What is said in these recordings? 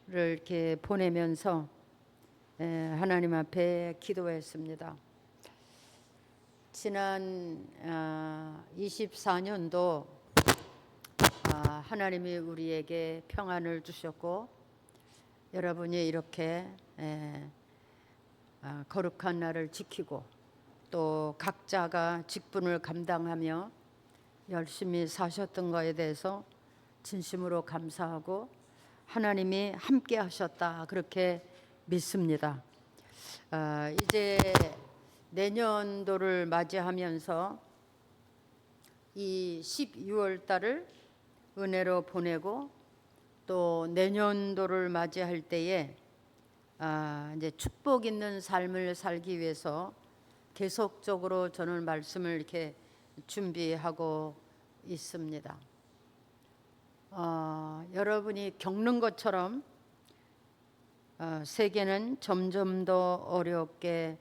이렇게 보내면서 하나님 앞에 기도했습니다. 지난 24년도 하나님이 우리에게 평안을 주셨고, 여러분이 이렇게 거룩한 날을 지키고 또 각자가 직분을 감당하며 열심히 사셨던 것에 대해서 진심으로 감사하고 하나님이 함께 하셨다, 그렇게 믿습니다. 이제 내년도를 맞이하면서 이 12월 달을 은혜로 보내고 또 내년도를 맞이할 때에 이제 축복 있는 삶을 살기 위해서 계속적으로 저는 말씀을 이렇게 준비하고 있습니다. 여러분이 겪는 것처럼 세계는 점점 더 어렵게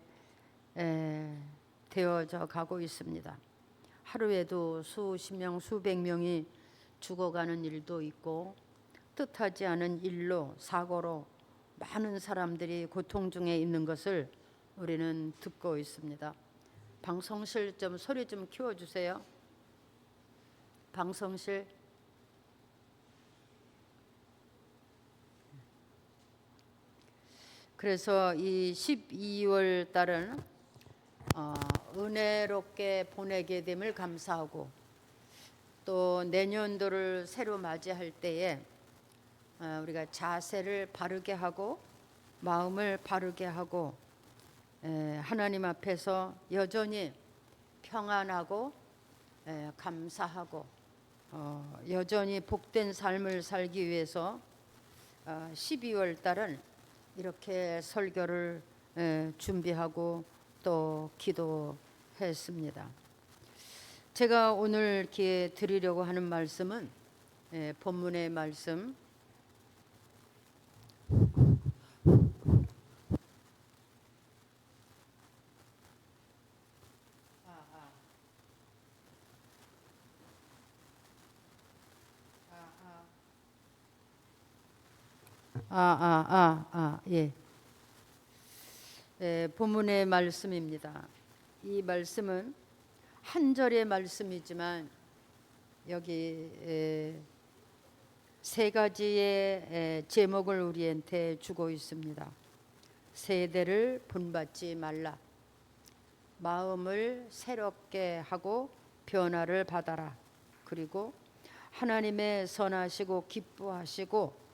되어져 가고 있습니다. 하루에도 수십 명, 수백 명이 죽어가는 일도 있고, 뜻하지 않은 일로, 사고로 많은 사람들이 고통 중에 있는 것을 우리는 듣고 있습니다. 방송실 좀 소리 좀 키워주세요. 방송실. 그래서 이 12월 달은 은혜롭게 보내게 됨을 감사하고, 또 내년도를 새로 맞이할 때에 우리가 자세를 바르게 하고 마음을 바르게 하고 하나님 앞에서 여전히 평안하고 감사하고 여전히 복된 삶을 살기 위해서 12월 달은 이렇게 설교를 준비하고 또 기도했습니다. 제가 오늘 이렇게 드리려고 하는 말씀은 본문의 말씀 본문의 말씀입니다. 이 말씀은 한 절의 말씀이지만 여기 세 가지의 제목을 우리한테 주고 있습니다. 세대를 본받지 말라, 마음을 새롭게 하고 변화를 받아라, 그리고 하나님의 선하시고 기뻐하시고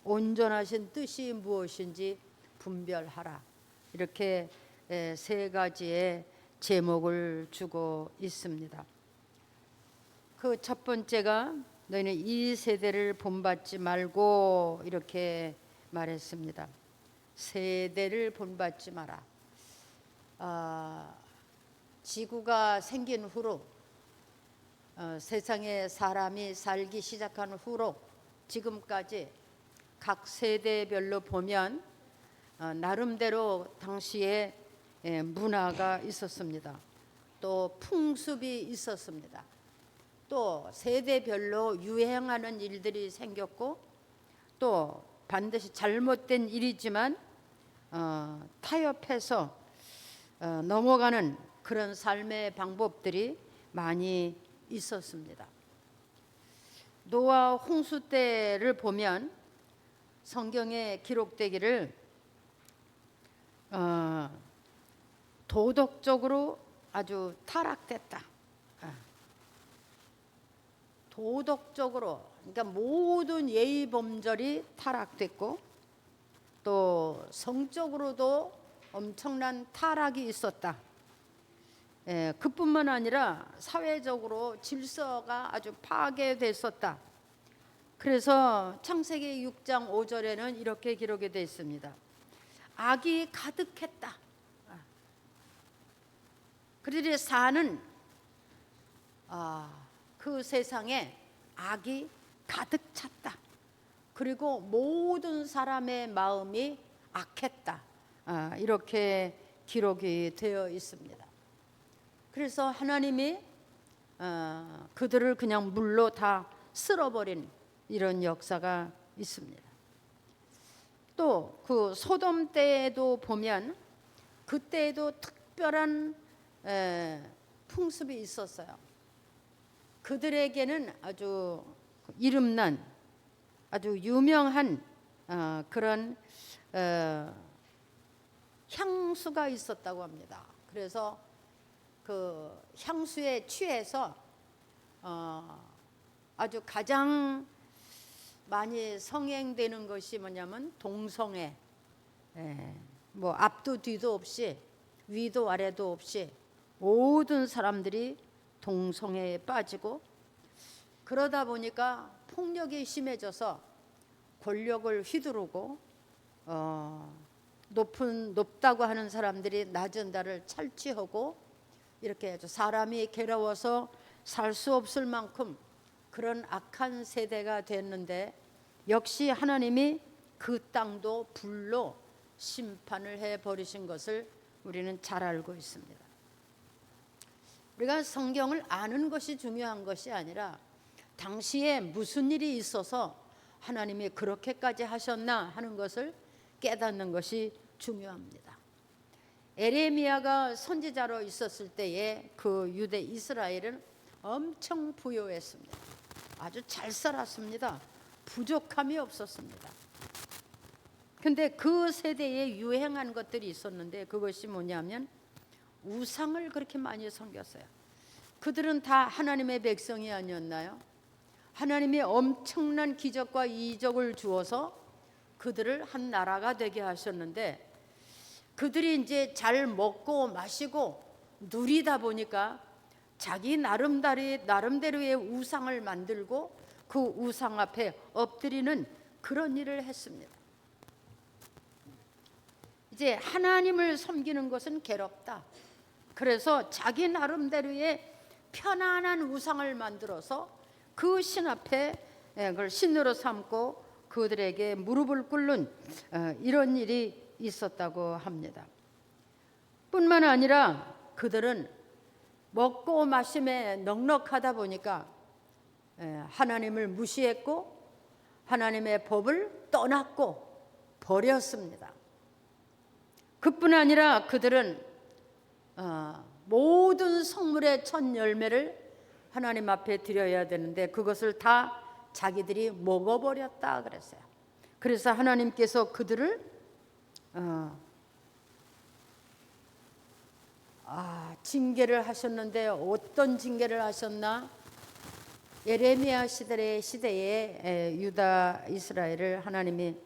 온전하신 뜻이 무엇인지 분별하라, 이렇게 세 가지의 제목을 주고 있습니다. 그 첫 번째가 너희는 이 세대를 본받지 말고, 이렇게 말했습니다. 세대를 본받지 마라. 지구가 생긴 후로, 세상에 사람이 살기 시작한 후로 지금까지 각 세대별로 보면 나름대로 당시에 문화가 있었습니다. 또 풍습이 있었습니다. 또 세대별로 유행하는 일들이 생겼고, 또 반드시 잘못된 일이지만 타협해서 넘어가는 그런 삶의 방법들이 많이 있었습니다. 노아 홍수 때를 보면 성경에 기록되기를 도덕적으로 아주 타락됐다. 도덕적으로, 그러니까 모든 예의 범절이 타락됐고, 또 성적으로도 엄청난 타락이 있었다. 그뿐만 아니라 사회적으로 질서가 아주 파괴됐었다. 그래서 창세기 6장 5절에는 이렇게 기록이 되어 있습니다. 악이 가득했다. 그들이 사는 그 세상에 악이 가득 찼다. 그리고 모든 사람의 마음이 악했다. 이렇게 기록이 되어 있습니다. 그래서 하나님이 그들을 그냥 물로 다 쓸어버린 이런 역사가 있습니다. 또 그 소돔 때에도 보면 그때에도 특별한 풍습이 있었어요. 그들에게는 아주 이름난 아주 유명한 그런 향수가 있었다고 합니다. 그래서 그 향수에 취해서 아주 가장 많이 성행되는 것이 뭐냐면 동성애, 뭐 앞도 뒤도 없이 위도 아래도 없이 모든 사람들이 동성애에 빠지고, 그러다 보니까 폭력이 심해져서 권력을 휘두르고 높다고 하는 사람들이 낮은 자를 착취하고, 이렇게 해서 사람이 괴로워서 살 수 없을 만큼 그런 악한 세대가 됐는데, 역시 하나님이 그 땅도 불로 심판을 해버리신 것을 우리는 잘 알고 있습니다. 우리가 성경을 아는 것이 중요한 것이 아니라 당시에 무슨 일이 있어서 하나님이 그렇게까지 하셨나 하는 것을 깨닫는 것이 중요합니다. 에레미야가 선지자로 있었을 때에 그 유대 이스라엘은 엄청 부유했습니다. 아주 잘 살았습니다. 부족함이 없었습니다. 근데 그 세대에 유행한 것들이 있었는데, 그것이 뭐냐면 우상을 그렇게 많이 섬겼어요. 그들은 다 하나님의 백성이 아니었나요? 하나님이 엄청난 기적과 이적을 주어서 그들을 한 나라가 되게 하셨는데, 그들이 이제 잘 먹고 마시고 누리다 보니까 자기 나름대로의 우상을 만들고 그 우상 앞에 엎드리는 그런 일을 했습니다. 이제 하나님을 섬기는 것은 괴롭다. 그래서 자기 나름대로의 편안한 우상을 만들어서 그 신 앞에 그걸 신으로 삼고 그들에게 무릎을 꿇는 이런 일이 있었다고 합니다. 뿐만 아니라 그들은 먹고 마심에 넉넉하다 보니까 하나님을 무시했고 하나님의 법을 떠났고 버렸습니다. 그뿐 아니라 그들은 모든 성물의 첫 열매를 하나님 앞에 드려야 되는데 그것을 다 자기들이 먹어버렸다 그랬어요. 그래서 하나님께서 그들을 징계를 하셨는데, 어떤 징계를 하셨나? 예레미야 시대에 유다 이스라엘을 하나님이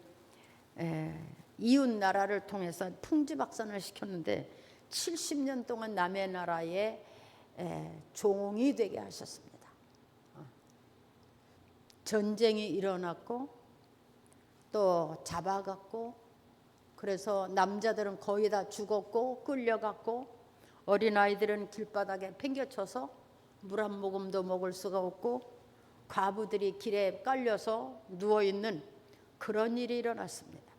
이웃 나라를 통해서 풍지박산을 시켰는데 70년 동안 남의 나라에 종이 되게 하셨습니다. 전쟁이 일어났고 또 잡아갔고, 그래서 남자들은 거의 다 죽었고 끌려갔고, 어린아이들은 길바닥에 팽개쳐서 물 한 모금도 먹을 수가 없고, 과부들이 길에 깔려서 누워있는 그런 일이 일어났습니다.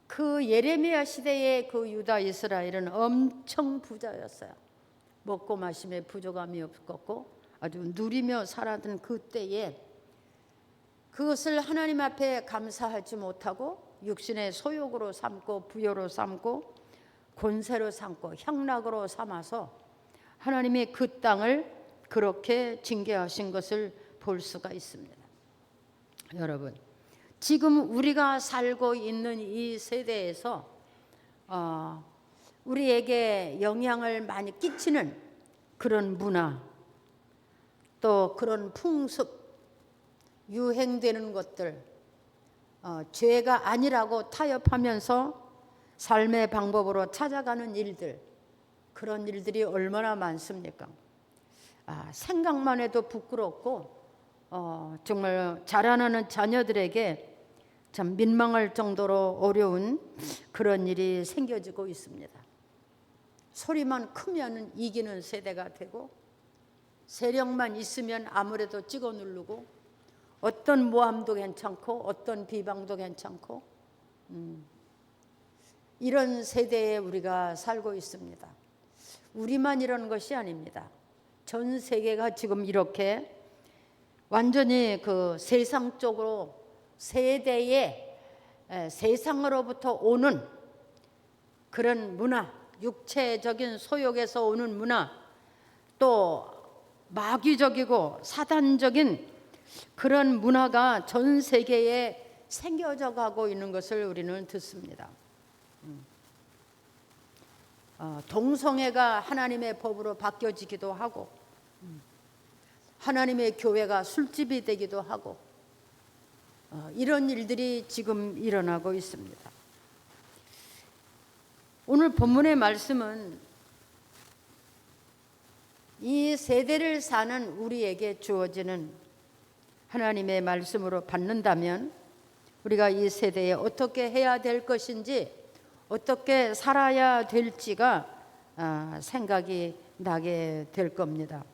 그 예레미야 시대의 그 유다 이스라엘은 엄청 부자였어요. 먹고 마심에 부족함이 없었고 아주 누리며 살았던 그때에 그것을 하나님 앞에 감사하지 못하고 육신의 소욕으로 삼고 부요로 삼고 권세로 삼고 향락으로 삼아서 하나님이 그 땅을 그렇게 징계하신 것을 볼 수가 있습니다. 여러분, 지금 우리가 살고 있는 이 세대에서 우리에게 영향을 많이 끼치는 그런 문화, 또 그런 풍습, 유행되는 것들, 죄가 아니라고 타협하면서 삶의 방법으로 찾아가는 일들, 그런 일들이 얼마나 많습니까? 생각만 해도 부끄럽고 정말 자라나는 자녀들에게 참 민망할 정도로 어려운 그런 일이 생겨지고 있습니다. 소리만 크면 이기는 세대가 되고, 세력만 있으면 아무래도 찍어 누르고, 어떤 모함도 괜찮고 어떤 비방도 괜찮고, 이런 세대에 우리가 살고 있습니다. 우리만 이런 것이 아닙니다. 전 세계가 지금 이렇게 완전히 그 세상적으로 세대의 세상으로부터 오는 그런 문화, 육체적인 소욕에서 오는 문화, 또 마귀적이고 사단적인 그런 문화가 전 세계에 생겨져 가고 있는 것을 우리는 듣습니다. 동성애가 하나님의 법으로 바뀌어지기도 하고, 하나님의 교회가 술집이 되기도 하고, 이런 일들이 지금 일어나고 있습니다. 오늘 본문의 말씀은 이 세대를 사는 우리에게 주어지는 하나님의 말씀으로 받는다면 우리가 이 세대에 어떻게 해야 될 것인지, 어떻게 살아야 될지가 생각이 나게 될 겁니다.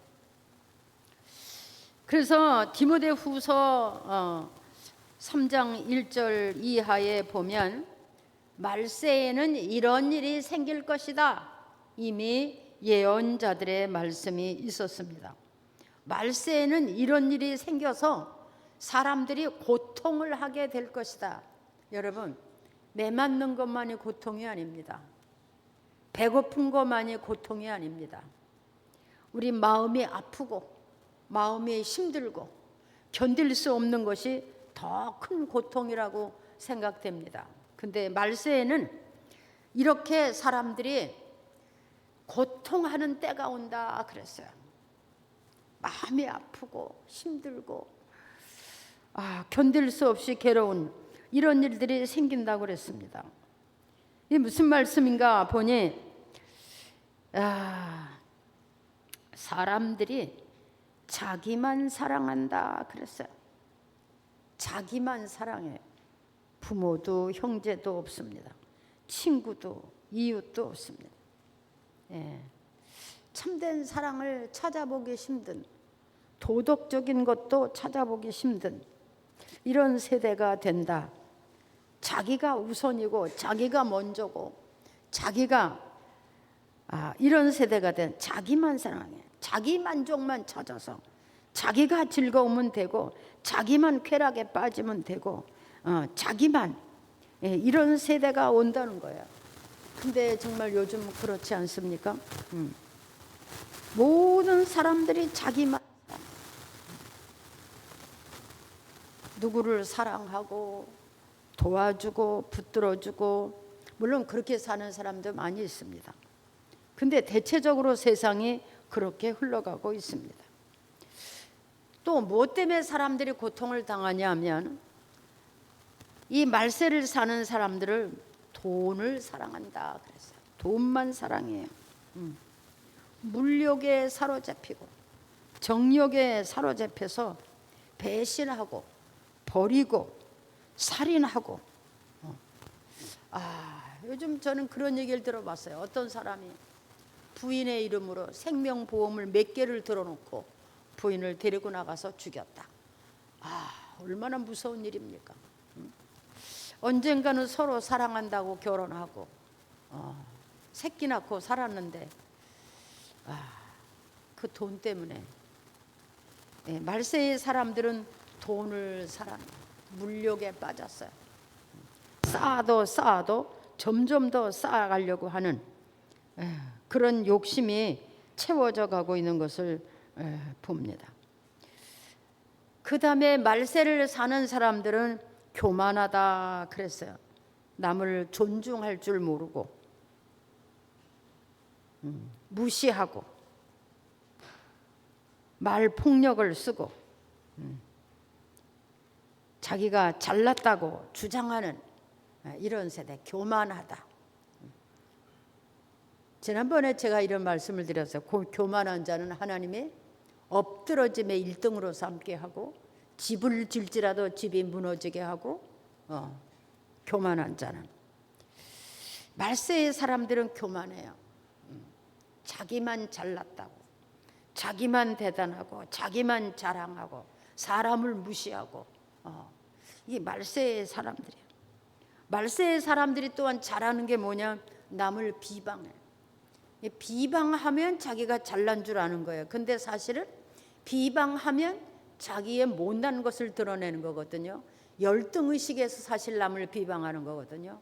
그래서 디모데후서 3장 1절 이하에 보면 말세에는 이런 일이 생길 것이다. 이미 예언자들의 말씀이 있었습니다. 말세에는 이런 일이 생겨서 사람들이 고통을 하게 될 것이다. 여러분, 매 맞는 것만이 고통이 아닙니다. 배고픈 것만이 고통이 아닙니다. 우리 마음이 아프고 마음이 힘들고 견딜 수 없는 것이 더 큰 고통이라고 생각됩니다. 근데 말세에는 이렇게 사람들이 고통하는 때가 온다 그랬어요. 마음이 아프고 힘들고 견딜 수 없이 괴로운 이런 일들이 생긴다고 그랬습니다. 이게 무슨 말씀인가 보니 사람들이 자기만 사랑한다 그랬어요. 자기만 사랑해요. 부모도 형제도 없습니다. 친구도 이웃도 없습니다. 참된 사랑을 찾아보기 힘든, 도덕적인 것도 찾아보기 힘든 이런 세대가 된다. 자기가 우선이고 자기가 먼저고 자기가 이런 세대가 된, 자기만 사랑해. 자기 만족만 찾아서 자기가 즐거우면 되고 자기만 쾌락에 빠지면 되고 자기만, 이런 세대가 온다는 거예요. 근데 정말 요즘 그렇지 않습니까? 모든 사람들이 자기만, 누구를 사랑하고 도와주고 붙들어주고, 물론 그렇게 사는 사람도 많이 있습니다. 근데 대체적으로 세상이 그렇게 흘러가고 있습니다. 또 뭐 때문에 사람들이 고통을 당하냐 하면 이 말세를 사는 사람들을 돈을 사랑한다 그랬어요. 돈만 사랑해요. 물욕에 사로잡히고 정욕에 사로잡혀서 배신하고 버리고 살인하고. 요즘 저는 그런 얘기를 들어봤어요. 어떤 사람이 부인의 이름으로 생명보험을 몇 개를 들어놓고 부인을 데리고 나가서 죽였다. 얼마나 무서운 일입니까? 언젠가는 서로 사랑한다고 결혼하고 새끼 낳고 살았는데 그 돈 때문에. 말세의 사람들은 돈을 사랑해요. 물욕에 빠졌어요. 쌓아도 점점 더 쌓아가려고 하는 그런 욕심이 채워져 가고 있는 것을 봅니다. 그 다음에 말세를 사는 사람들은 교만하다 그랬어요. 남을 존중할 줄 모르고 무시하고 말폭력을 쓰고 자기가 잘났다고 주장하는 이런 세대, 교만하다. 지난번에 제가 이런 말씀을 드렸어요. 교만한 자는 하나님의 엎드러짐의 1등으로 삼게 하고 집을 질지라도 집이 무너지게 하고 교만한 자는. 말세의 사람들은 교만해요. 자기만 잘났다고, 자기만 대단하고, 자기만 자랑하고, 사람을 무시하고. 이게 말세의 사람들이에요. 말세의 사람들이 또한 잘하는 게 뭐냐? 남을 비방해. 비방하면 자기가 잘난 줄 아는 거예요. 근데 사실은 비방하면 자기의 못난 것을 드러내는 거거든요. 열등의식에서 사실 남을 비방하는 거거든요.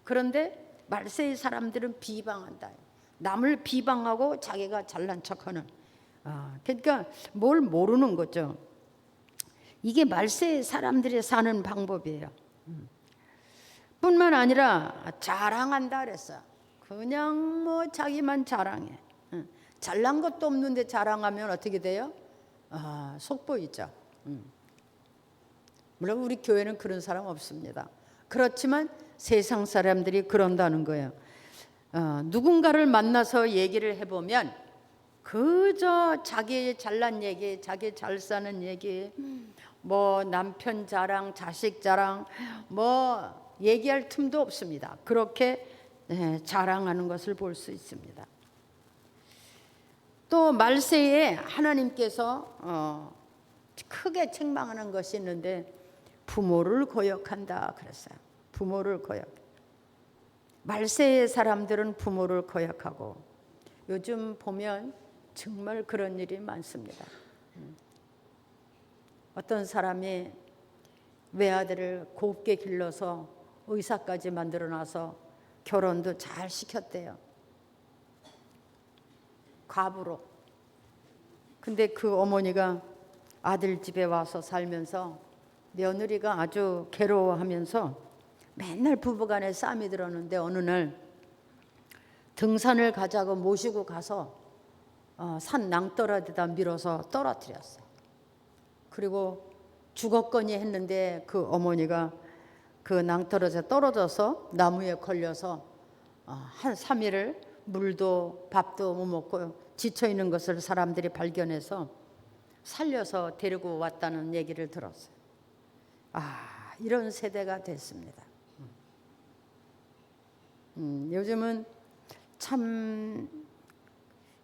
그런데 말세의 사람들은 비방한다. 남을 비방하고 자기가 잘난 척하는. 그러니까 뭘 모르는 거죠. 이게 말세의 사람들이 사는 방법이에요. 뿐만 아니라 자랑한다 그랬어요. 그냥 뭐 자기만 자랑해. 잘난 것도 없는데 자랑하면 어떻게 돼요? 속보이죠. 물론 우리 교회는 그런 사람 없습니다. 그렇지만 세상 사람들이 그런다는 거예요. 누군가를 만나서 얘기를 해보면 그저 자기 잘난 얘기, 자기 잘 사는 얘기, 뭐 남편 자랑, 자식 자랑, 뭐 얘기할 틈도 없습니다. 그렇게 자랑하는 것을 볼 수 있습니다. 또 말세에 하나님께서 크게 책망하는 것이 있는데 부모를 거역한다 그랬어요. 부모를 거역. 말세의 사람들은 부모를 거역하고 요즘 보면 정말 그런 일이 많습니다. 어떤 사람이 외아들을 곱게 길러서 의사까지 만들어놔서 결혼도 잘 시켰대요. 과부로. 근데 그 어머니가 아들 집에 와서 살면서 며느리가 아주 괴로워하면서 맨날 부부간에 싸움이 들었는데 어느 날 등산을 가자고 모시고 가서 산 낭떠러지에다 밀어서 떨어뜨렸어요. 그리고 죽었거니 했는데 그 어머니가 그 낭떠러지에 떨어져서 나무에 걸려서 한 3일을 물도 밥도 못 먹고 지쳐 있는 것을 사람들이 발견해서 살려서 데리고 왔다는 얘기를 들었어요. 이런 세대가 됐습니다. 요즘은 참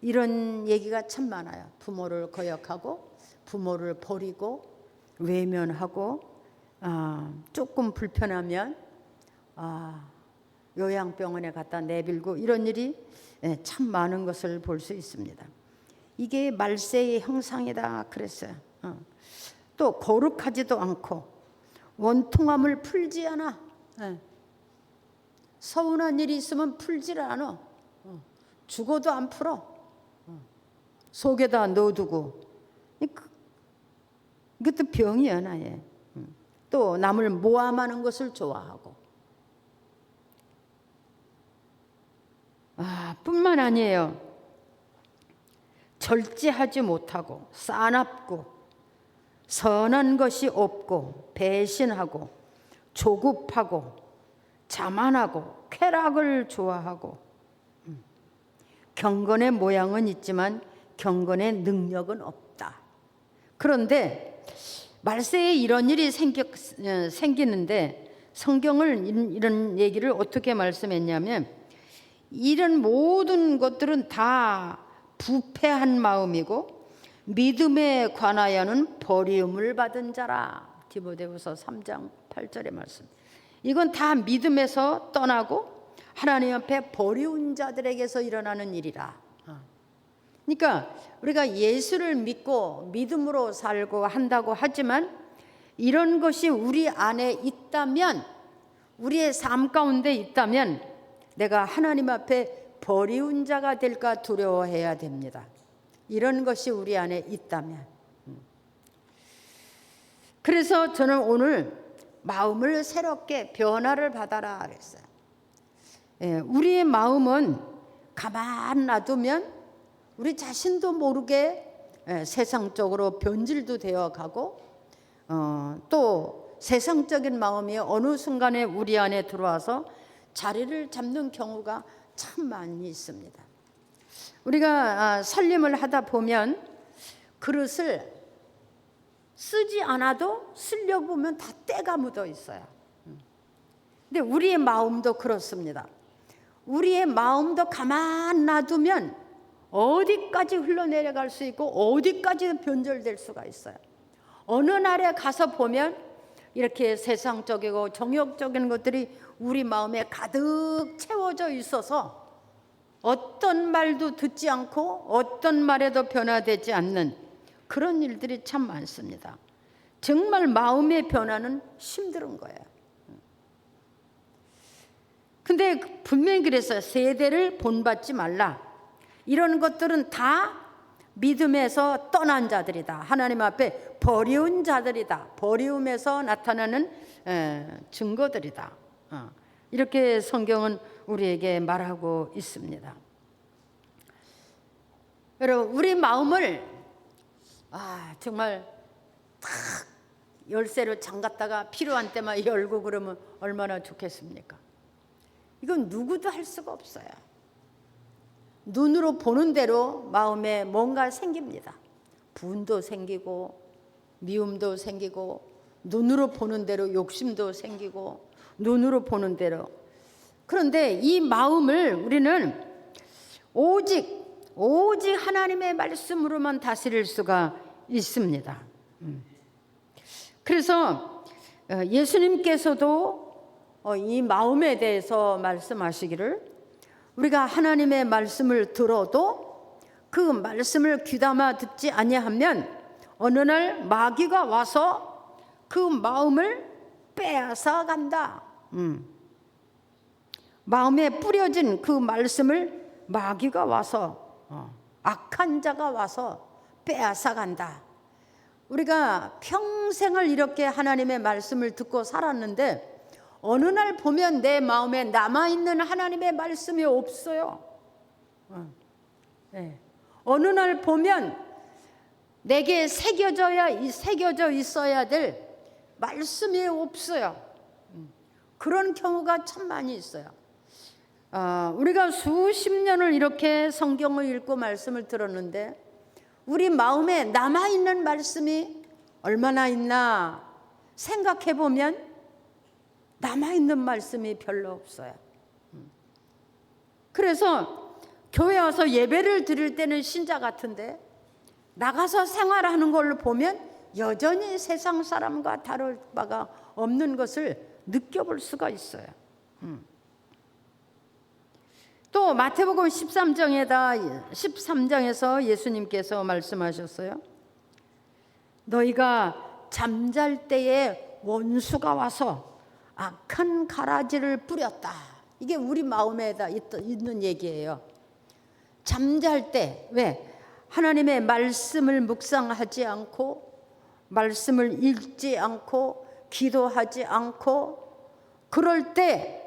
이런 얘기가 참 많아요. 부모를 거역하고 부모를 버리고 외면하고 조금 불편하면 요양병원에 갖다 내빌고 이런 일이 참 많은 것을 볼 수 있습니다. 이게 말세의 형상이다 그랬어요. 또 거룩하지도 않고 원통함을 풀지 않아. 서운한 일이 있으면 풀지를 않아. 죽어도 안 풀어. 속에다 넣어두고. 이것도 병이 하나예요. 또 남을 모함하는 것을 좋아하고. 뿐만 아니에요. 절제하지 못하고 싸납고 선한 것이 없고 배신하고 조급하고 자만하고 쾌락을 좋아하고 경건의 모양은 있지만 경건의 능력은 없다. 그런데 말세에 이런 일이 생기는데 성경을 이런 얘기를 어떻게 말씀했냐면 이런 모든 것들은 다 부패한 마음이고 믿음에 관하여는 버리움을 받은 자라. 디모데후서 3장 8절의 말씀. 이건 다 믿음에서 떠나고 하나님 앞에 버리운 자들에게서 일어나는 일이라. 그러니까 우리가 예수를 믿고 믿음으로 살고 한다고 하지만 이런 것이 우리 안에 있다면, 우리의 삶 가운데 있다면 내가 하나님 앞에 버리운 자가 될까 두려워해야 됩니다. 이런 것이 우리 안에 있다면. 그래서 저는 오늘 마음을 새롭게 변화를 받아라 그랬어요. 우리의 마음은 가만 놔두면 우리 자신도 모르게 세상적으로 변질도 되어가고 또 세상적인 마음이 어느 순간에 우리 안에 들어와서 자리를 잡는 경우가 참 많이 있습니다. 우리가 살림을 하다 보면 그릇을 쓰지 않아도 쓰려고 보면 다 때가 묻어 있어요. 근데 우리의 마음도 그렇습니다. 우리의 마음도 가만 놔두면 어디까지 흘러내려갈 수 있고 어디까지 변절될 수가 있어요. 어느 날에 가서 보면 이렇게 세상적이고 정욕적인 것들이 우리 마음에 가득 채워져 있어서 어떤 말도 듣지 않고 어떤 말에도 변화되지 않는 그런 일들이 참 많습니다. 정말 마음의 변화는 힘든 거예요. 근데 분명히 그랬어요. 세대를 본받지 말라. 이런 것들은 다 믿음에서 떠난 자들이다. 하나님 앞에 버리운 자들이다. 버리움에서 나타나는 증거들이다. 이렇게 성경은 우리에게 말하고 있습니다. 여러분, 우리 마음을 정말 탁 열쇠로 잠갔다가 필요한 때만 열고 그러면 얼마나 좋겠습니까? 이건 누구도 할 수가 없어요. 눈으로 보는 대로 마음에 뭔가 생깁니다. 분도 생기고 미움도 생기고 눈으로 보는 대로 욕심도 생기고 눈으로 보는 대로. 그런데 이 마음을 우리는 오직 하나님의 말씀으로만 다스릴 수가 있습니다. 그래서 예수님께서도 이 마음에 대해서 말씀하시기를, 우리가 하나님의 말씀을 들어도 그 말씀을 귀담아 듣지 아니하면 어느 날 마귀가 와서 그 마음을 빼앗아 간다. 마음에 뿌려진 그 말씀을 마귀가 와서 악한 자가 와서 빼앗아 간다. 우리가 평생을 이렇게 하나님의 말씀을 듣고 살았는데 어느 날 보면 내 마음에 남아있는 하나님의 말씀이 없어요. 어느 날 보면 내게 새겨져 있어야 될 말씀이 없어요. 그런 경우가 참 많이 있어요. 우리가 수십 년을 이렇게 성경을 읽고 말씀을 들었는데 우리 마음에 남아있는 말씀이 얼마나 있나 생각해 보면 남아있는 말씀이 별로 없어요. 그래서 교회 와서 예배를 드릴 때는 신자 같은데 나가서 생활하는 걸로 보면 여전히 세상 사람과 다를 바가 없는 것을 느껴볼 수가 있어요. 또 마태복음 13장에서 예수님께서 말씀하셨어요. 너희가 잠잘 때에 원수가 와서 악한 가라지를 뿌렸다. 이게 우리 마음에다 있는 얘기예요. 잠잘 때 왜? 하나님의 말씀을 묵상하지 않고 말씀을 읽지 않고 기도하지 않고 그럴 때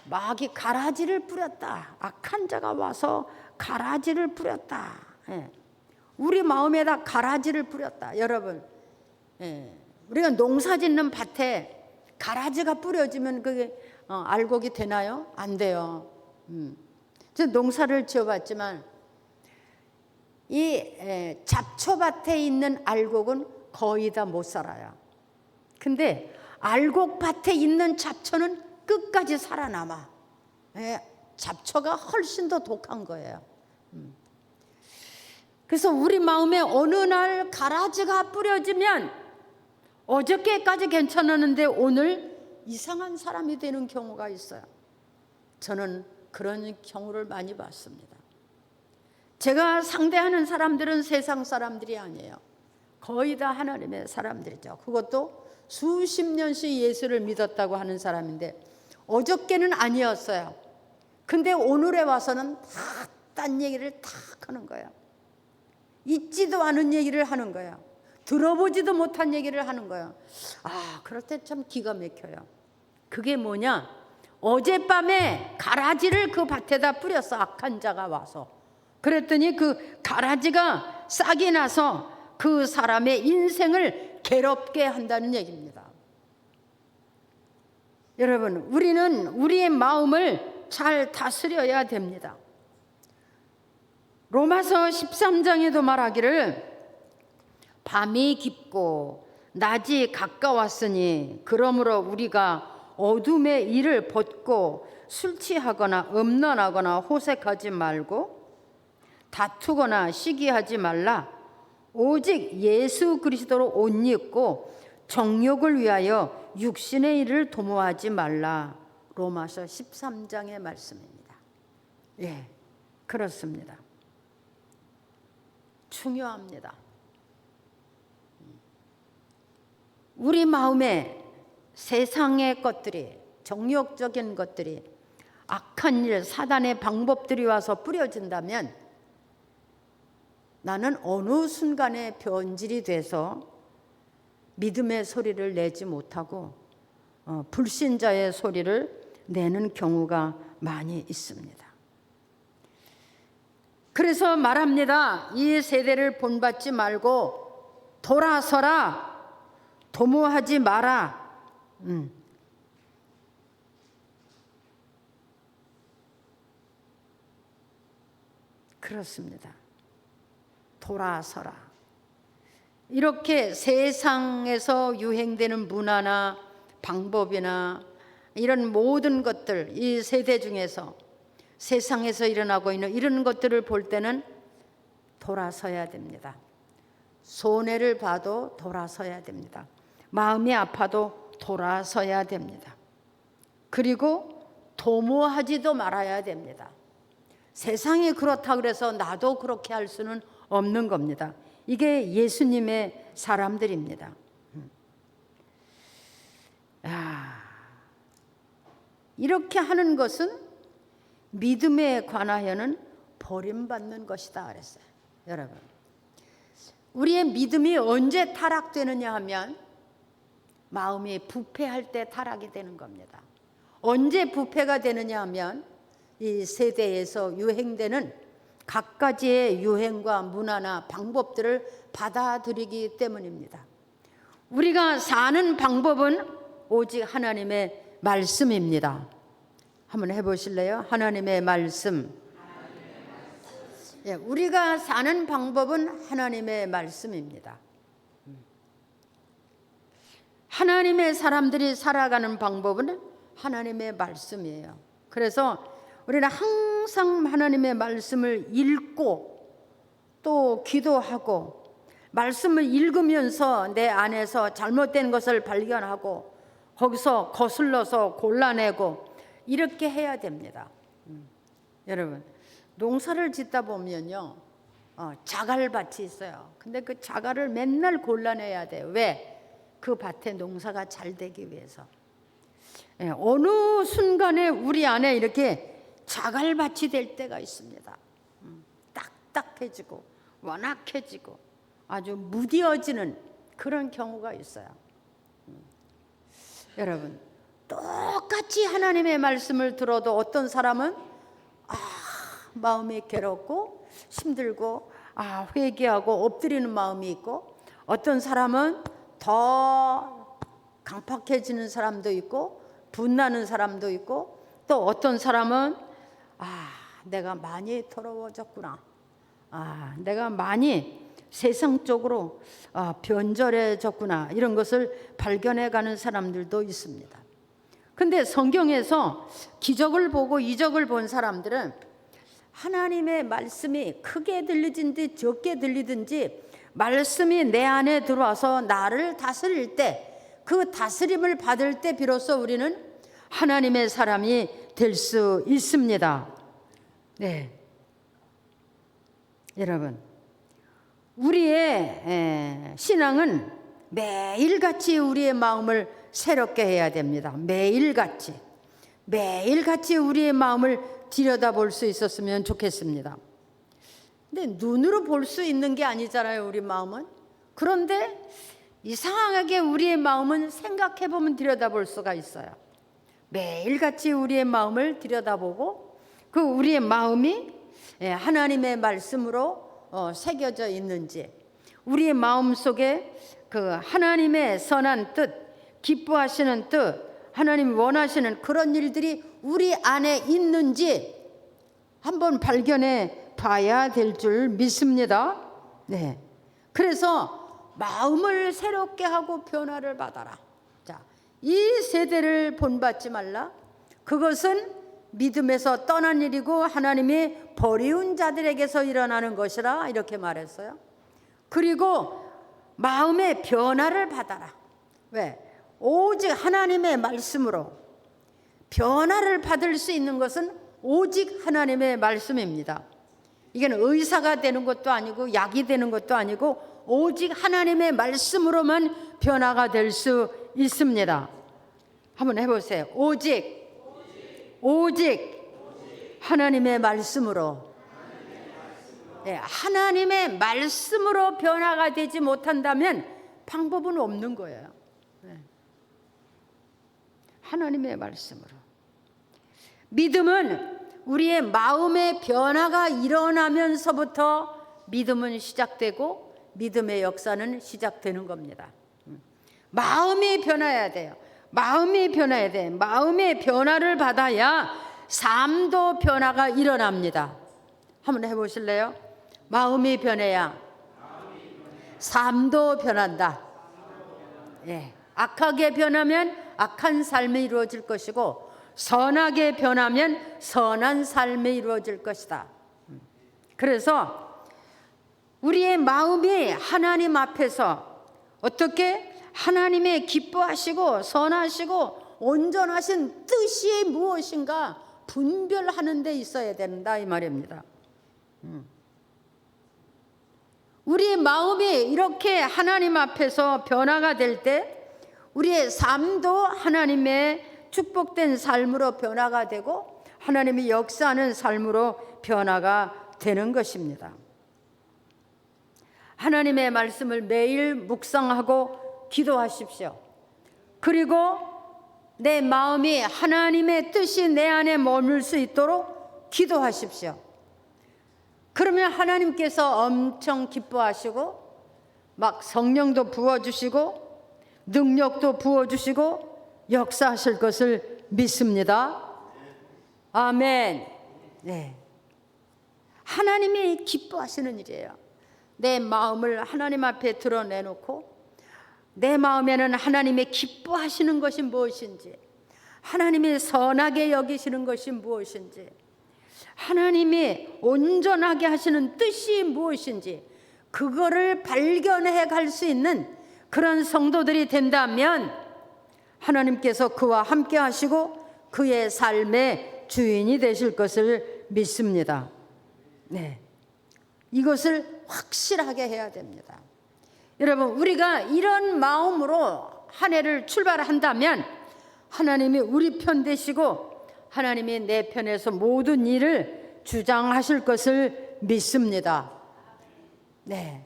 마귀 가라지를 뿌렸다. 악한 자가 와서 가라지를 뿌렸다. 우리 마음에다 가라지를 뿌렸다. 여러분, 우리가 농사 짓는 밭에 가라지가 뿌려지면 그게 알곡이 되나요? 안 돼요. 저 농사를 지어봤지만 이 잡초밭에 있는 알곡은 거의 다 못 살아요. 근데 알곡밭에 있는 잡초는 끝까지 살아남아. 잡초가 훨씬 더 독한 거예요. 그래서 우리 마음에 어느 날 가라지가 뿌려지면 어저께까지 괜찮았는데 오늘 이상한 사람이 되는 경우가 있어요. 저는 그런 경우를 많이 봤습니다. 제가 상대하는 사람들은 세상 사람들이 아니에요. 거의 다 하나님의 사람들이죠. 그것도 수십 년씩 예수를 믿었다고 하는 사람인데 어저께는 아니었어요. 근데 오늘에 와서는 다 딴 얘기를 다 하는 거예요. 있지도 않은 얘기를 하는 거예요. 들어보지도 못한 얘기를 하는 거예요. 그럴 때 참 기가 막혀요. 그게 뭐냐? 어젯밤에 가라지를 그 밭에다 뿌렸어. 악한 자가 와서. 그랬더니 그 가라지가 싹이 나서 그 사람의 인생을 괴롭게 한다는 얘기입니다. 여러분, 우리는 우리의 마음을 잘 다스려야 됩니다. 로마서 13장에도 말하기를 밤이 깊고 낮이 가까웠으니 그러므로 우리가 어둠의 일을 벗고 술 취하거나 음란하거나 호색하지 말고 다투거나 시기하지 말라. 오직 예수 그리스도로 옷 입고 정욕을 위하여 육신의 일을 도모하지 말라. 로마서 13장의 말씀입니다. 그렇습니다. 중요합니다. 우리 마음에 세상의 것들이, 정욕적인 것들이, 악한 일, 사단의 방법들이 와서 뿌려진다면 나는 어느 순간에 변질이 돼서 믿음의 소리를 내지 못하고 불신자의 소리를 내는 경우가 많이 있습니다. 그래서 말합니다. 이 세대를 본받지 말고 돌아서라. 도모하지 마라. 그렇습니다. 돌아서라. 이렇게 세상에서 유행되는 문화나 방법이나 이런 모든 것들, 이 세대 중에서 세상에서 일어나고 있는 이런 것들을 볼 때는 돌아서야 됩니다. 손해를 봐도 돌아서야 됩니다. 마음이 아파도 돌아서야 됩니다. 그리고 도모하지도 말아야 됩니다. 세상이 그렇다 그래서 나도 그렇게 할 수는 없는 겁니다. 이게 예수님의 사람들입니다. 이렇게 하는 것은 믿음에 관하여는 버림받는 것이다 그랬어요. 여러분, 우리의 믿음이 언제 타락되느냐 하면 마음이 부패할 때 타락이 되는 겁니다. 언제 부패가 되느냐 하면 이 세대에서 유행되는 갖가지의 유행과 문화나 방법들을 받아들이기 때문입니다. 우리가 사는 방법은 오직 하나님의 말씀입니다. 한번 해보실래요? 하나님의 말씀. 예, 우리가 사는 방법은 하나님의 말씀입니다. 하나님의 사람들이 살아가는 방법은 하나님의 말씀이에요. 그래서 우리는 항상 하나님의 말씀을 읽고 또 기도하고 말씀을 읽으면서 내 안에서 잘못된 것을 발견하고 거기서 거슬러서 골라내고 이렇게 해야 됩니다. 여러분, 농사를 짓다 보면요, 자갈밭이 있어요. 근데 그 자갈을 맨날 골라내야 돼요. 왜? 그 밭에 농사가 잘 되기 위해서. 어느 순간에 우리 안에 이렇게 자갈밭이 될 때가 있습니다. 딱딱해지고 완악해지고 아주 무뎌지는 그런 경우가 있어요. 여러분, 똑같이 하나님의 말씀을 들어도 어떤 사람은 마음이 괴롭고 힘들고 회개하고 엎드리는 마음이 있고, 어떤 사람은 더 강팍해지는 사람도 있고 분나는 사람도 있고, 또 어떤 사람은 내가 많이 더러워졌구나, 내가 많이 세상적으로 변절해졌구나, 이런 것을 발견해가는 사람들도 있습니다. 근데 성경에서 기적을 보고 이적을 본 사람들은 하나님의 말씀이 크게 들리든지 적게 들리든지 말씀이 내 안에 들어와서 나를 다스릴 때, 그 다스림을 받을 때 비로소 우리는 하나님의 사람이 될 수 있습니다. 네, 여러분, 우리의 신앙은 매일같이 우리의 마음을 새롭게 해야 됩니다. 매일같이 우리의 마음을 들여다볼 수 있었으면 좋겠습니다. 근데 눈으로 볼 수 있는 게 아니잖아요, 우리 마음은. 그런데 이상하게 우리의 마음은 생각해보면 들여다볼 수가 있어요. 매일같이 우리의 마음을 들여다보고 그 우리의 마음이 하나님의 말씀으로 새겨져 있는지, 우리의 마음 속에 그 하나님의 선한 뜻, 기뻐하시는 뜻, 하나님이 원하시는 그런 일들이 우리 안에 있는지 한번 발견해 봐야 될 줄 믿습니다. 네, 그래서 마음을 새롭게 하고 변화를 받아라. 자, 이 세대를 본받지 말라. 그것은 믿음에서 떠난 일이고 하나님이 버리운 자들에게서 일어나는 것이라, 이렇게 말했어요. 그리고 마음의 변화를 받아라. 왜? 오직 하나님의 말씀으로 변화를 받을 수 있는 것은 오직 하나님의 말씀입니다. 이건 의사가 되는 것도 아니고 약이 되는 것도 아니고 오직 하나님의 말씀으로만 변화가 될 수 있습니다. 한번 해보세요. 오직 하나님의 말씀으로. 네, 하나님의 말씀으로 변화가 되지 못한다면 방법은 없는 거예요. 네. 하나님의 말씀으로. 믿음은 우리의 마음의 변화가 일어나면서부터 믿음은 시작되고 믿음의 역사는 시작되는 겁니다. 마음이 변해야 돼요. 마음이 변해야 돼. 마음의 변화를 받아야 삶도 변화가 일어납니다. 한번 해보실래요? 마음이 변해야 삶도 변한다. 예. 악하게 변하면 악한 삶이 이루어질 것이고 선하게 변하면 선한 삶이 이루어질 것이다. 그래서 우리의 마음이 하나님 앞에서 어떻게 하나님의 기뻐하시고 선하시고 온전하신 뜻이 무엇인가 분별하는 데 있어야 된다 이 말입니다. 우리의 마음이 이렇게 하나님 앞에서 변화가 될 때 우리의 삶도 하나님의 축복된 삶으로 변화가 되고 하나님이 역사하는 삶으로 변화가 되는 것입니다. 하나님의 말씀을 매일 묵상하고 기도하십시오. 그리고 내 마음이 하나님의 뜻이 내 안에 머물 수 있도록 기도하십시오. 그러면 하나님께서 엄청 기뻐하시고 막 성령도 부어주시고 능력도 부어주시고 역사하실 것을 믿습니다. 아멘. 네. 하나님이 기뻐하시는 일이에요. 내 마음을 하나님 앞에 드러내놓고 내 마음에는 하나님이 기뻐하시는 것이 무엇인지, 하나님이 선하게 여기시는 것이 무엇인지, 하나님이 온전하게 하시는 뜻이 무엇인지 그거를 발견해 갈 수 있는 그런 성도들이 된다면 하나님께서 그와 함께 하시고 그의 삶의 주인이 되실 것을 믿습니다. 네. 이것을 확실하게 해야 됩니다. 여러분, 우리가 이런 마음으로 한 해를 출발한다면 하나님이 우리 편 되시고 하나님이 내 편에서 모든 일을 주장하실 것을 믿습니다. 네.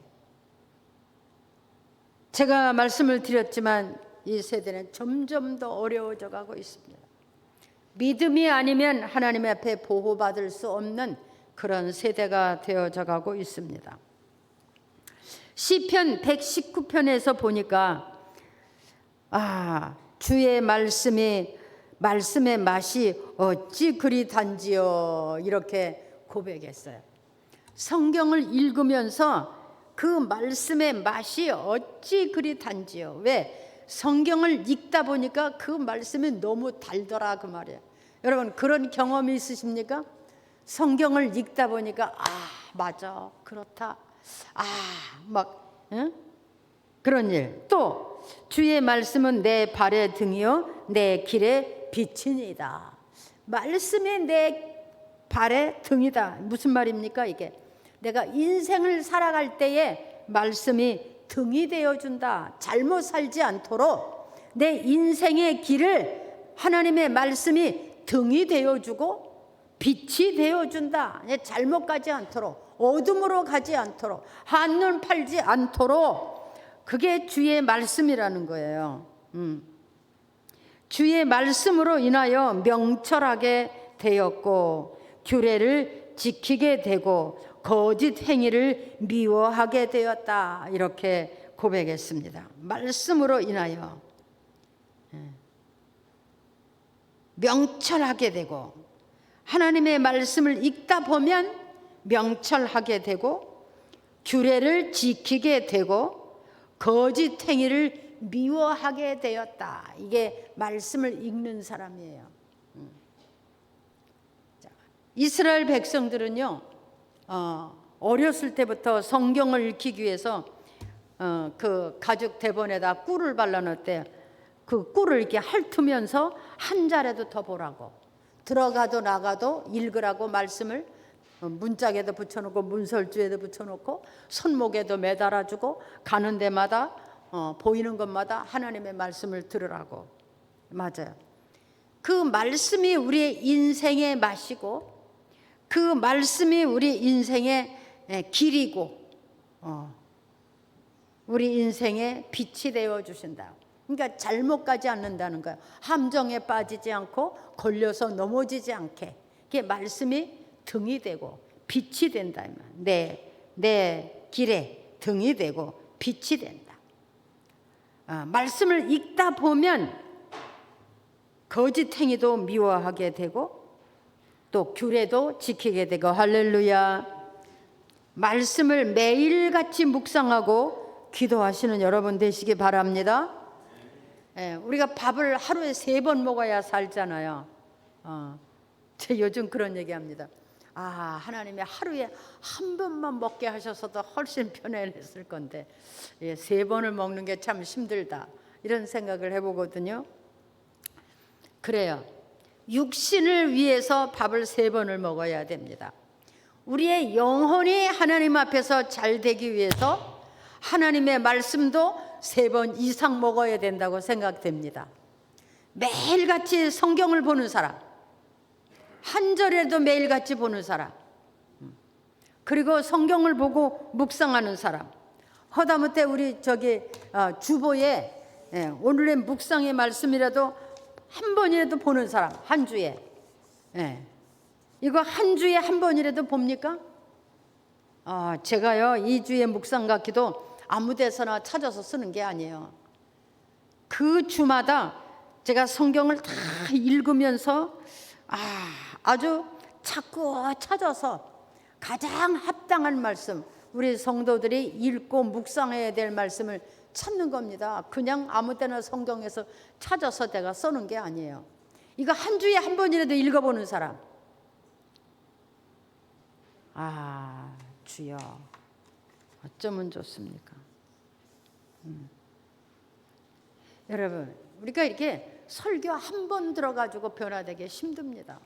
제가 말씀을 드렸지만 이 세대는 점점 더 어려워져 가고 있습니다. 믿음이 아니면 하나님 앞에 보호받을 수 없는 그런 세대가 되어져 가고 있습니다. 시편 119편에서 보니까 주의 말씀의 맛이 어찌 그리 단지요 이렇게 고백했어요. 성경을 읽으면서 그 말씀의 맛이 어찌 그리 단지요. 왜? 성경을 읽다 보니까 그 말씀이 너무 달더라 그 말이에요. 여러분 그런 경험이 있으십니까? 성경을 읽다 보니까 맞아 그렇다 그런 일. 또 주의 말씀은 내 발의 등이요 내 길의 빛이니이다. 말씀이 내 발의 등이다. 무슨 말입니까 이게? 내가 인생을 살아갈 때에 말씀이 등이 되어준다. 잘못 살지 않도록 내 인생의 길을 하나님의 말씀이 등이 되어주고 빛이 되어준다. 잘못 가지 않도록, 어둠으로 가지 않도록, 한눈 팔지 않도록, 그게 주의 말씀이라는 거예요. 주의 말씀으로 인하여 명철하게 되었고 규례를 지키게 되고 거짓 행위를 미워하게 되었다. 이렇게 고백했습니다. 말씀으로 인하여 명철하게 되고, 하나님의 말씀을 읽다 보면 명철하게 되고 규례를 지키게 되고 거짓 행위를 미워하게 되었다. 이게 말씀을 읽는 사람이에요. 이스라엘 백성들은요 어렸을 때부터 성경을 읽기 위해서 그 가죽 대본에다 꿀을 발라놓대. 그 꿀을 이렇게 핥으면서 한 자라도 더 보라고, 들어가도 나가도 읽으라고 말씀을 문짝에도 붙여놓고 문설주에도 붙여놓고 손목에도 매달아주고 가는 데마다 보이는 것마다 하나님의 말씀을 들으라고. 맞아요. 그 말씀이 우리의 인생의 맛이고 그 말씀이 우리 인생의 길이고 우리 인생의 빛이 되어 주신다. 그러니까 잘못 가지 않는다는 거예요. 함정에 빠지지 않고 걸려서 넘어지지 않게. 그게 말씀이 등이 되고 빛이 된다. 내 길에 등이 되고 빛이 된다. 말씀을 읽다 보면 거짓행위도 미워하게 되고 또 규례도 지키게 되고. 할렐루야. 말씀을 매일같이 묵상하고 기도하시는 여러분 되시기 바랍니다. 우리가 밥을 하루에 3번 먹어야 살잖아요. 제가 요즘 그런 얘기합니다. 하나님이 하루에 한 번만 먹게 하셔서도 훨씬 편안했을 건데 3번을 먹는 게 참 힘들다, 이런 생각을 해보거든요. 그래요. 육신을 위해서 밥을 3번을 먹어야 됩니다. 우리의 영혼이 하나님 앞에서 잘 되기 위해서 하나님의 말씀도 3번 이상 먹어야 된다고 생각됩니다. 매일같이 성경을 보는 사람, 한 절에도 매일같이 보는 사람, 그리고 성경을 보고 묵상하는 사람, 허다못해 우리 주보에 오늘의 묵상의 말씀이라도 한 번이라도 보는 사람, 한 주에. 이거 한 주에 한 번이라도 봅니까? 제가요 2주의 묵상과 기도 아무 데서나 찾아서 쓰는 게 아니에요. 그 주마다 제가 성경을 다 읽으면서 아주 자꾸 찾아서 가장 합당한 말씀, 우리 성도들이 읽고 묵상해야 될 말씀을 찾는 겁니다. 그냥 아무 때나 성경에서 찾아서 내가 써는 게 아니에요. 이거 한 주에 한 번이라도 읽어보는 사람. 주여 어쩌면 좋습니까? 여러분, 우리가 이렇게 설교 한 번 들어가지고 변화되기 힘듭니다.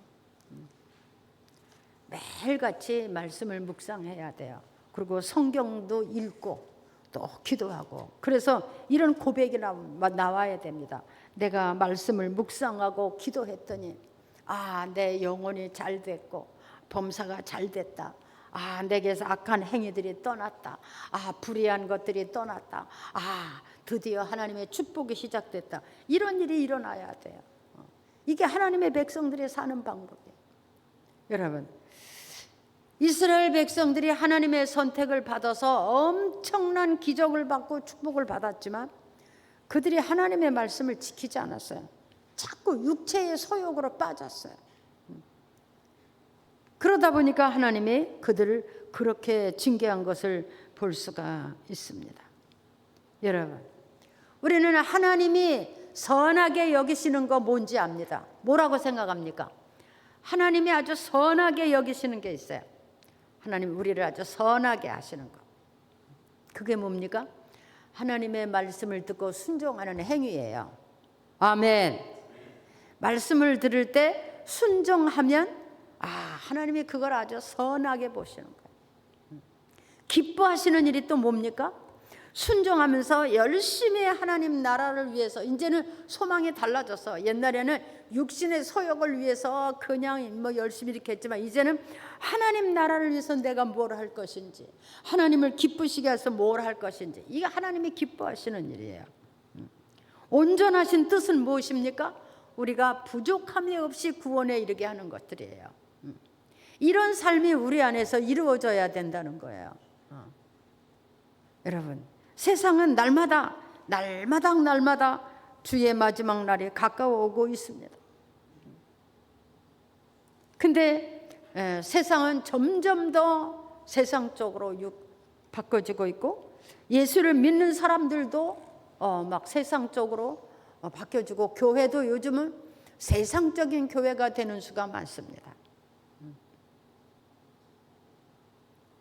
매일같이 말씀을 묵상해야 돼요. 그리고 성경도 읽고 또 기도하고. 그래서 이런 고백이 나와야 됩니다. 내가 말씀을 묵상하고 기도했더니 내 영혼이 잘 됐고 범사가 잘 됐다. 내게서 악한 행위들이 떠났다. 불의한 것들이 떠났다. 드디어 하나님의 축복이 시작됐다. 이런 일이 일어나야 돼요. 이게 하나님의 백성들이 사는 방법이에요. 여러분, 이스라엘 백성들이 하나님의 선택을 받아서 엄청난 기적을 받고 축복을 받았지만 그들이 하나님의 말씀을 지키지 않았어요. 자꾸 육체의 소욕으로 빠졌어요. 그러다 보니까 하나님이 그들을 그렇게 징계한 것을 볼 수가 있습니다. 여러분, 우리는 하나님이 선하게 여기시는 거 뭔지 압니다. 뭐라고 생각합니까? 하나님이 아주 선하게 여기시는 게 있어요. 하나님 우리를 아주 선하게 하시는 거. 그게 뭡니까? 하나님의 말씀을 듣고 순종하는 행위예요. 아멘. 말씀을 들을 때 순종하면 하나님이 그걸 아주 선하게 보시는 거예요. 기뻐하시는 일이 또 뭡니까? 순종하면서 열심히 하나님 나라를 위해서, 이제는 소망이 달라져서, 옛날에는 육신의 소욕을 위해서 그냥 열심히 이렇게 했지만 이제는 하나님 나라를 위해서 내가 뭘 할 것인지, 하나님을 기쁘시게 해서 뭘 할 것인지, 이게 하나님이 기뻐하시는 일이에요. 온전하신 뜻은 무엇입니까? 우리가 부족함이 없이 구원에 이르게 하는 것들이에요. 이런 삶이 우리 안에서 이루어져야 된다는 거예요. 여러분, 세상은 날마다 주의 마지막 날이 가까워 오고 있습니다. 근데 세상은 점점 더 세상적으로 바꿔지고 있고, 예수를 믿는 사람들도 막 세상적으로 바뀌어지고, 교회도 요즘은 세상적인 교회가 되는 수가 많습니다.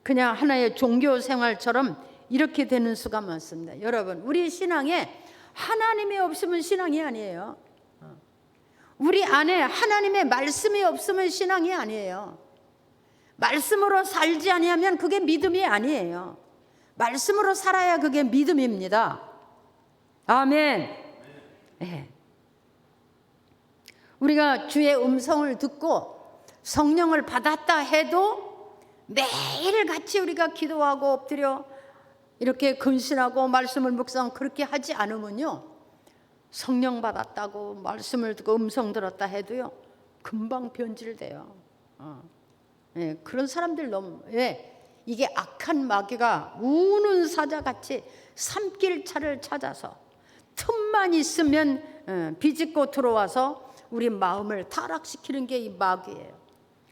그냥 하나의 종교 생활처럼 이렇게 되는 수가 많습니다. 여러분, 우리 신앙에 하나님이 없으면 신앙이 아니에요. 우리 안에 하나님의 말씀이 없으면 신앙이 아니에요. 말씀으로 살지 아니하면 그게 믿음이 아니에요. 말씀으로 살아야 그게 믿음입니다. 아멘. 네. 우리가 주의 음성을 듣고 성령을 받았다 해도 매일같이 우리가 기도하고 엎드려 이렇게 근신하고 말씀을 묵상 그렇게 하지 않으면요, 성령 받았다고 말씀을 듣고 음성 들었다 해도요 금방 변질돼요. 예, 그런 사람들 너무, 이게 악한 마귀가 우는 사자같이 삼킬차를 찾아서 틈만 있으면 비집고 들어와서 우리 마음을 타락시키는 게 이 마귀예요.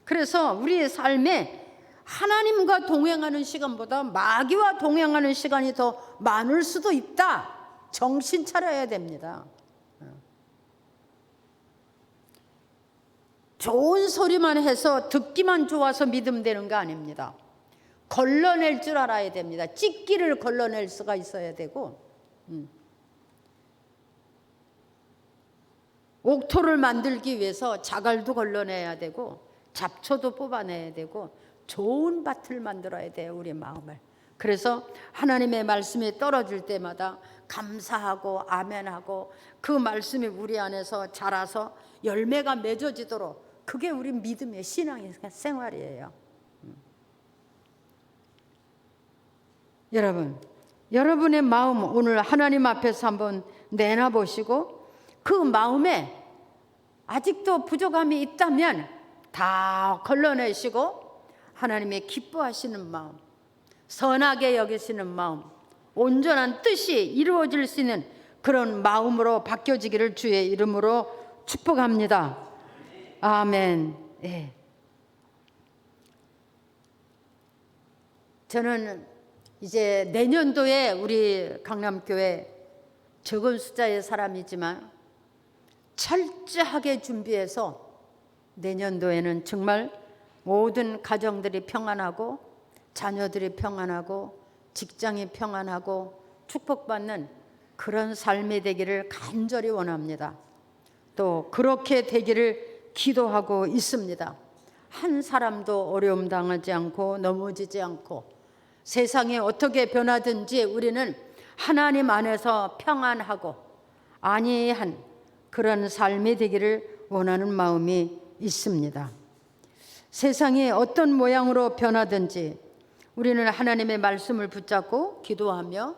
그래서 우리의 삶에 하나님과 동행하는 시간보다 마귀와 동행하는 시간이 더 많을 수도 있다. 정신 차려야 됩니다. 좋은 소리만 해서 듣기만 좋아서 믿음 되는 거 아닙니다. 걸러낼 줄 알아야 됩니다. 찢기를 걸러낼 수가 있어야 되고, 옥토를 만들기 위해서 자갈도 걸러내야 되고 잡초도 뽑아내야 되고 좋은 밭을 만들어야 돼요, 우리 마음을. 그래서 하나님의 말씀이 떨어질 때마다 감사하고 아멘하고 그 말씀이 우리 안에서 자라서 열매가 맺어지도록, 그게 우리 믿음의 신앙의 생활이에요. 여러분, 여러분의 마음 오늘 하나님 앞에서 한번 내놔보시고 그 마음에 아직도 부족함이 있다면 다 걸러내시고 하나님의 기뻐하시는 마음, 선하게 여기시는 마음, 온전한 뜻이 이루어질 수 있는 그런 마음으로 바뀌어지기를 주의 이름으로 축복합니다. 아멘. 예. 저는 이제 내년도에 우리 강남교회 적은 숫자의 사람이지만 철저하게 준비해서 내년도에는 정말 모든 가정들이 평안하고 자녀들이 평안하고 직장이 평안하고 축복받는 그런 삶이 되기를 간절히 원합니다. 또 그렇게 되기를 기도하고 있습니다. 한 사람도 어려움 당하지 않고 넘어지지 않고 세상이 어떻게 변하든지 우리는 하나님 안에서 평안하고 안위한 그런 삶이 되기를 원하는 마음이 있습니다. 세상이 어떤 모양으로 변하든지 우리는 하나님의 말씀을 붙잡고 기도하며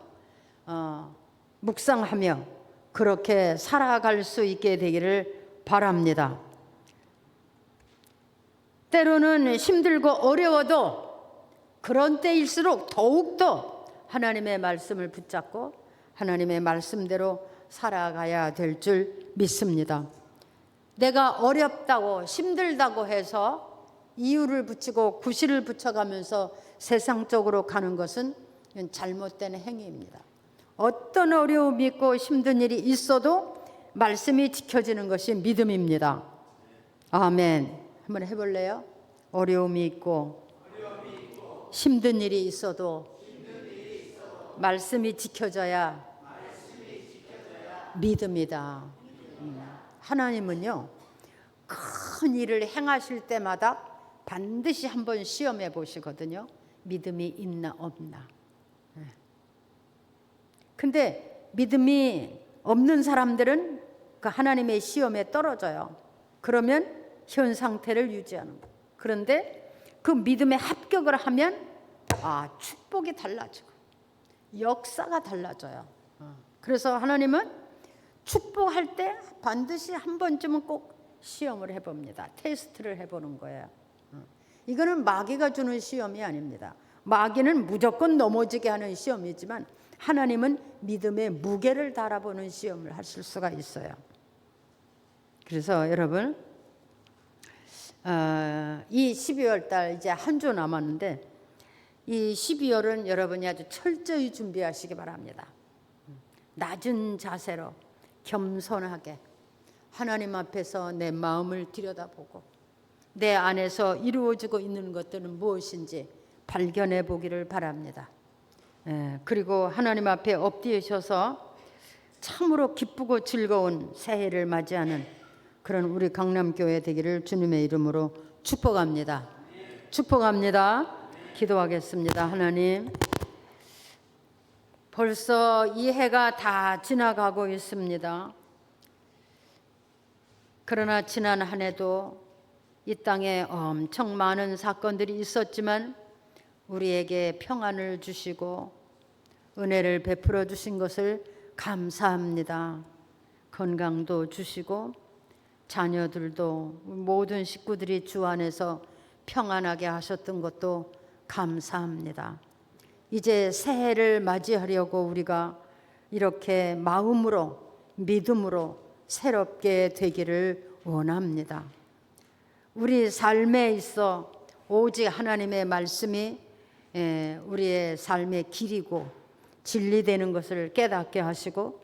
묵상하며 그렇게 살아갈 수 있게 되기를 바랍니다. 때로는 힘들고 어려워도 그런 때일수록 더욱더 하나님의 말씀을 붙잡고 하나님의 말씀대로 살아가야 될 줄 믿습니다. 내가 어렵다고 힘들다고 해서 이유를 붙이고 구실을 붙여가면서 세상적으로 가는 것은 잘못된 행위입니다. 어떤 어려움이 있고 힘든 일이 있어도 말씀이 지켜지는 것이 믿음입니다. 아멘. 한번 해볼래요? 어려움이 있고 힘든 일이 있어도 말씀이 지켜져야 믿음이다. 하나님은요, 큰 일을 행하실 때마다 반드시 한번 시험해 보시거든요. 믿음이 있나 없나. 근데 믿음이 없는 사람들은 그 하나님의 시험에 떨어져요. 그러면 현 상태를 유지하는 거예요. 그런데 그 믿음에 합격을 하면 축복이 달라지고 역사가 달라져요. 그래서 하나님은 축복할 때 반드시 한 번쯤은 꼭 시험을 해봅니다. 테스트를 해보는 거예요. 이거는 마귀가 주는 시험이 아닙니다. 마귀는 무조건 넘어지게 하는 시험이지만 하나님은 믿음의 무게를 달아보는 시험을 하실 수가 있어요. 그래서 여러분, 이 12월 달 이제 한 주 남았는데 이 12월은 여러분이 아주 철저히 준비하시기 바랍니다. 낮은 자세로 겸손하게 하나님 앞에서 내 마음을 들여다보고 내 안에서 이루어지고 있는 것들은 무엇인지 발견해 보기를 바랍니다. 그리고 하나님 앞에 엎드리셔서 참으로 기쁘고 즐거운 새해를 맞이하는 그런 우리 강남교회 되기를 주님의 이름으로 축복합니다. 축복합니다. 기도하겠습니다. 하나님, 벌써 이 해가 다 지나가고 있습니다. 그러나 지난 한 해도 이 땅에 엄청 많은 사건들이 있었지만 우리에게 평안을 주시고 은혜를 베풀어 주신 것을 감사합니다. 건강도 주시고 자녀들도 모든 식구들이 주 안에서 평안하게 하셨던 것도 감사합니다. 이제 새해를 맞이하려고 우리가 이렇게 마음으로 믿음으로 새롭게 되기를 원합니다. 우리 삶에 있어 오직 하나님의 말씀이 우리의 삶의 길이고 진리되는 것을 깨닫게 하시고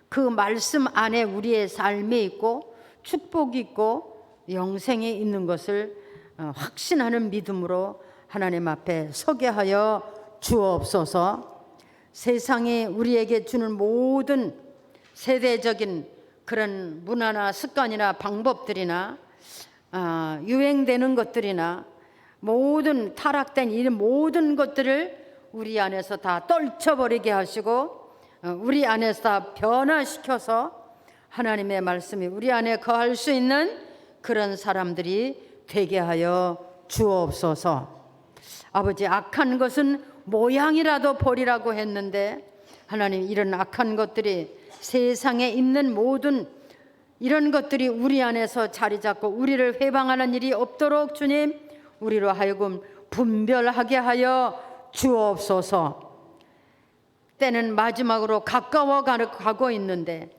그 말씀 안에 우리의 삶이 있고 축복이 있고 영생이 있는 것을 확신하는 믿음으로 하나님 앞에 서게 하여 주옵소서. 세상이 우리에게 주는 모든 세대적인 그런 문화나 습관이나 방법들이나 유행되는 것들이나 모든 타락된 이 모든 것들을 우리 안에서 다 떨쳐버리게 하시고 우리 안에서 다 변화시켜서 하나님의 말씀이 우리 안에 거할 수 있는 그런 사람들이 되게 하여 주옵소서. 아버지, 악한 것은 모양이라도 버리라고 했는데 하나님, 이런 악한 것들이 세상에 있는 모든 이런 것들이 우리 안에서 자리 잡고 우리를 회방하는 일이 없도록 주님, 우리로 하여금 분별하게 하여 주옵소서. 때는 마지막으로 가까워 가고 있는데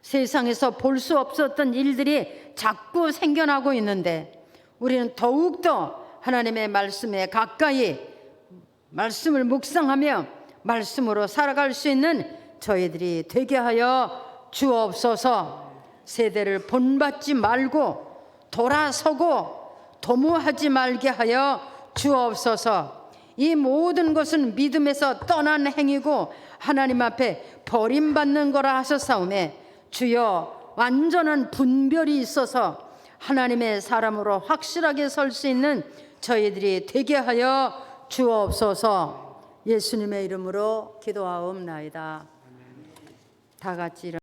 세상에서 볼 수 없었던 일들이 자꾸 생겨나고 있는데 우리는 더욱더 하나님의 말씀에 가까이 말씀을 묵상하며 말씀으로 살아갈 수 있는 저희들이 되게 하여 주옵소서. 세대를 본받지 말고 돌아서고 도모하지 말게 하여 주옵소서. 이 모든 것은 믿음에서 떠난 행위고 하나님 앞에 버림받는 거라 하셨사오매 주여, 완전한 분별이 있어서 하나님의 사람으로 확실하게 설 수 있는 저희들이 되게 하여 주옵소서. 예수님의 이름으로 기도하옵나이다. 다 같이